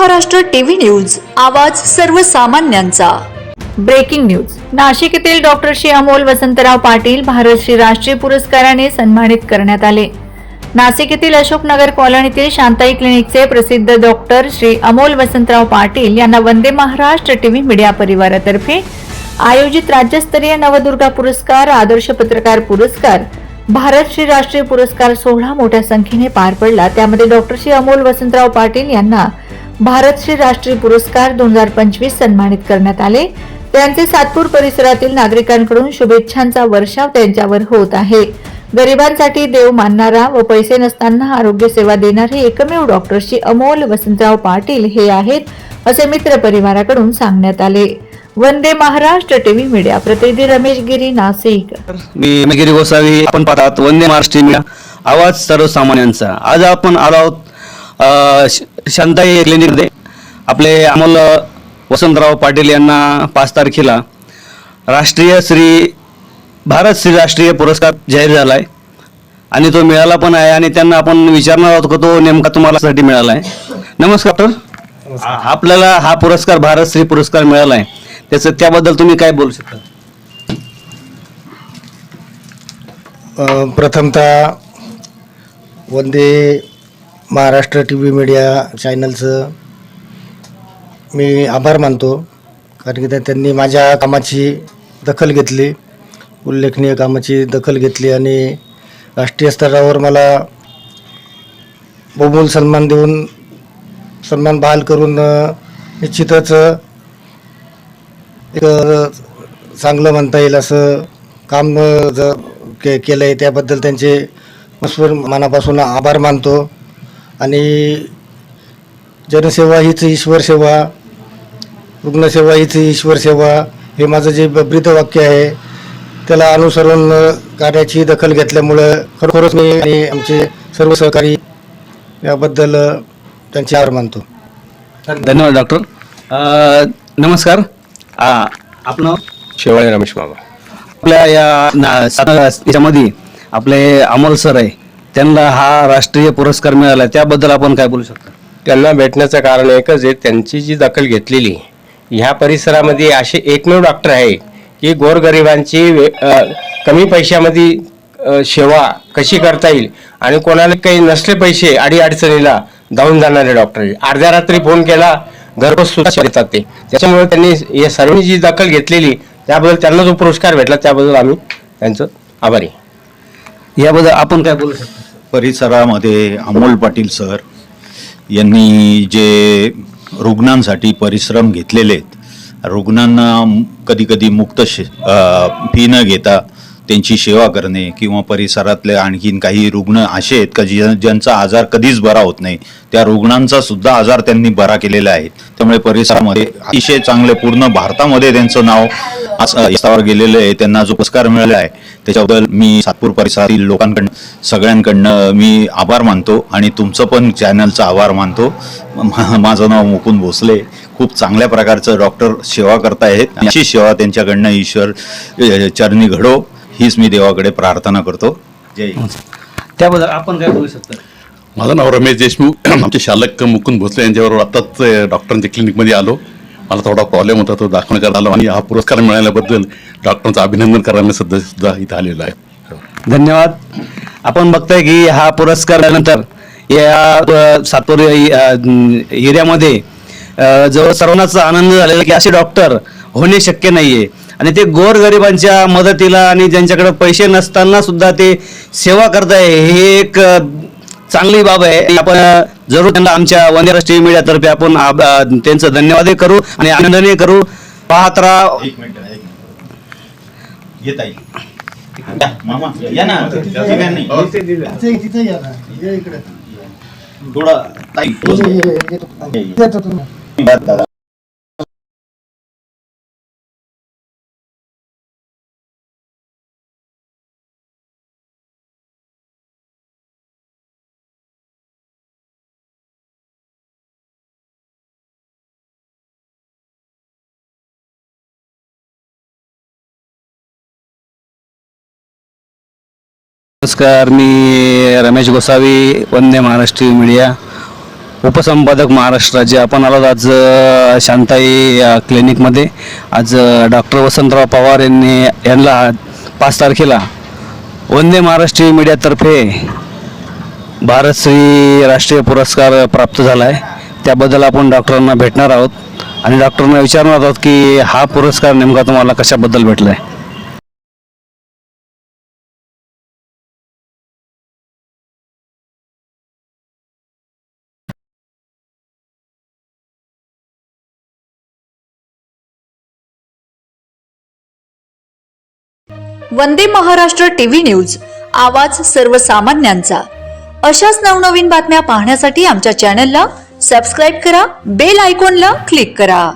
Maharashtra TV news, आवाज सर्वसामान्यांचा। Breaking news. Nashik येथील डॉक्टर श्री अमोल वसंतराव पाटील भारतश्री राष्ट्रीय पुरस्काराने सन्मानित करण्यात आले। नाशिक येथील अशोकनगर कॉलनीतील शांताई क्लिनिकचे प्रसिद्ध डॉक्टर श्री अमोल वसंतराव पाटील यांना वंदे महाराष्ट्र टीव्ही मीडिया परिवारातर्फे आयोजित राज्यस्तरीय नवदुर्गा पुरस्कार, आदर्श पत्रकार पुरस्कार, भारत श्री राष्ट्रीय पुरस्कार सोहळा मोठ्या संख्येने पार पडला। त्यामध्ये डॉक्टर श्री अमोल वसंतराव पाटील यांना भारत श्री राष्ट्रीय पुरस्कार 2025 सन्मानित करण्यात आले। त्यांचे सातपूर परिसरातील नागरिकांकडून शुभेच्छांचा वर्षाव त्यांच्यावर होत आहे। गरिबांसाठी देव मानणारा व पैसे नसताना आरोग्य सेवा देणारे एकमेव डॉक्टर श्री अमोल वसंतराव पाटील हे आहेत, असे मित्र परिवाराकडून सांगण्यात आले। वंदे महाराष्ट्र टीव्ही मीडिया प्रतिनिधी रमेश गिरी, नाशिक। मी गिरी गोसावी, आपण पाहतात वंदे महाराष्ट्र मीडिया, आवाज सर्वसामान्यांचा। आज आपण आलो आहोत शांताई क्लिनिकमध्ये। आपले अमोल वसंतराव पाटील यांना 5 तारखेला भारत श्री राष्ट्रीय पुरस्कार जाहीर झाला आहे आणि तो मिळाला पण आहे आणि त्यांना आपण विचारणार आहोत की तो नेमका तुम्हाला साठी मिळाला आहे। नमस्कार डॉक्टर, आपल्याला हा पुरस्कार भारत श्री पुरस्कार मिळाला आहे, त्याबद्दल तुम्ही काय बोलू शकता? प्रथमतः वंदे महाराष्ट्र टीव्ही मीडिया चॅनलचं मी आभार मानतो, कारण की त्यांनी माझ्या कामाची दखल घेतली, उल्लेखनीय कामाची दखल घेतली आणि राष्ट्रीय स्तरावर मला बहुमोल सन्मान देऊन सन्मान बहाल करून निश्चितच एक चांगलं म्हणता येईल असं काम केलं आहे। त्याबद्दल त्यांचे मनापासून आभार मानतो आणि जनसेवा हीच ईश्वर सेवा, रुग्णसेवा हीच ईश्वर सेवा हे माझं जे ब्रीदवाक्य आहे त्याला अनुसरून कार्याची दखल घेतल्यामुळं खरोखरच मी आणि आमचे सर्व सहकारी याबद्दल त्यांचे आभार मानतो। धन्यवाद डॉक्टर। नमस्कार, आपलं शेवाळे रमेश बाबा। आपल्या याच्यामध्ये आपले अमोल सर आहे, त्यांना हा राष्ट्रीय पुरस्कार मिळाला, त्याबद्दल आपण काय बोलू शकता? त्यांना भेटण्याचं कारण एकच आहे, त्यांची जी दखल घेतलेली ह्या परिसरामध्ये असे एकमेव डॉक्टर आहे की गोरगरिबांची कमी पैशामध्ये सेवा कशी करता येईल आणि कोणाला काही नसले पैसे अडीअडचणीला धावून जाणारे डॉक्टर आहे। अर्ध्या रात्री फोन केला घरपोच सुद्धा देतात ते। त्याच्यामुळे त्यांनी या सर्वांनी जी दखल घेतलेली त्याबद्दल त्यांना जो पुरस्कार भेटला त्याबद्दल आम्ही त्यांचं आभारी। याबद्दल आपण काय बोलू शकतो? परिसरामध्ये अमोल पाटील सर यांनी जे रुग्णांसाठी परिश्रम घेतलेले आहेत, रुग्णांना कधी कधी मुक्त फी न घेता त्यांची सेवा करणे किंवा परिसरातले आणखीन काही रुग्ण असे आहेत का ज्यांचा आजार कधीच बरा होत नाही, त्या रुग्णांचा सुद्धा आजार त्यांनी बरा केलेला आहे। त्यामुळे परिसरामध्ये अतिशय चांगले पूर्ण भारतामध्ये त्यांचं नाव स्थावर गेलेलं आहे। त्यांना जो पुरस्कार मिळाला आहे त्याच्याबद्दल मी सातपूर परिसरातील लोकांकडनं सगळ्यांकडनं मी आभार मानतो आणि तुमचं पण चॅनलचं आभार मानतो। माझं नाव मुकुंद भोसले, खूप चांगल्या प्रकारचं डॉक्टर सेवा करतायत, अशी सेवा त्यांच्याकडनं ईश्वर चरणी घडो हीच मी देवाकडे प्रार्थना करतो। जय हिंद। त्याबद्दल आपण काय बोलू शकता? माझं नाव रमेश देशमुख, आमचे शालक मुकुंद भोसले यांच्याबरोबर आत्ताच डॉक्टरांच्या क्लिनिकमध्ये आलो। मला थोडा प्रॉब्लेम होता, तो दाखवण्यात आला आणि हा पुरस्कार मिळाल्याबद्दल डॉक्टरांचं अभिनंदन करायला सुद्धा इथं आलेलो आहे। धन्यवाद। आपण बघताय की हा पुरस्कार नंतर या सातपूर एरियामध्ये जवळ सर्वांनाच आनंद झालेला की असे डॉक्टर होणे शक्य नाहीये आणि ते गोरगरिबांच्या मदतीला आणि ज्यांच्याकडे पैसे नसताना सुद्धा ते सेवा करताय, हे एक चांगली बाब आहे। आपण जरूर त्यांना आमच्या वंदे महाराष्ट्र टीव्ही मीडियातर्फे आपण त्यांचं धन्यवाद करू आणि आनंदने करू। पाहत राहा। एक मिनिट येत आहे मामा या ना, थोडा नमस्कार, मी रमेश गोसावी, वंदे महाराष्ट्र मीडिया। उपसंपादक महाराष्ट्र राज्य. आपण आलो आज शांताई क्लिनिकमध्ये. आज डॉक्टर वसंतराव पवार यांना 5 तारखेला वंदे महाराष्ट्र मीडियातर्फे भारतश्री राष्ट्रीय पुरस्कार प्राप्त झाला आहे. त्याबद्दल आपण डॉक्टरांना भेटणार आहोत आणि डॉक्टरांना विचारणार आहोत की हा पुरस्कार नेमका तुम्हाला कशाबद्दल भेटला आहे. वंदे महाराष्ट्र टीव्ही न्यूज, आवाज सर्वसामान्यांचा. अशाच नवनवीन बातम्या पाहण्यासाठी आमच्या चॅनलला सबस्क्राईब करा, बेल आयकॉनला क्लिक करा.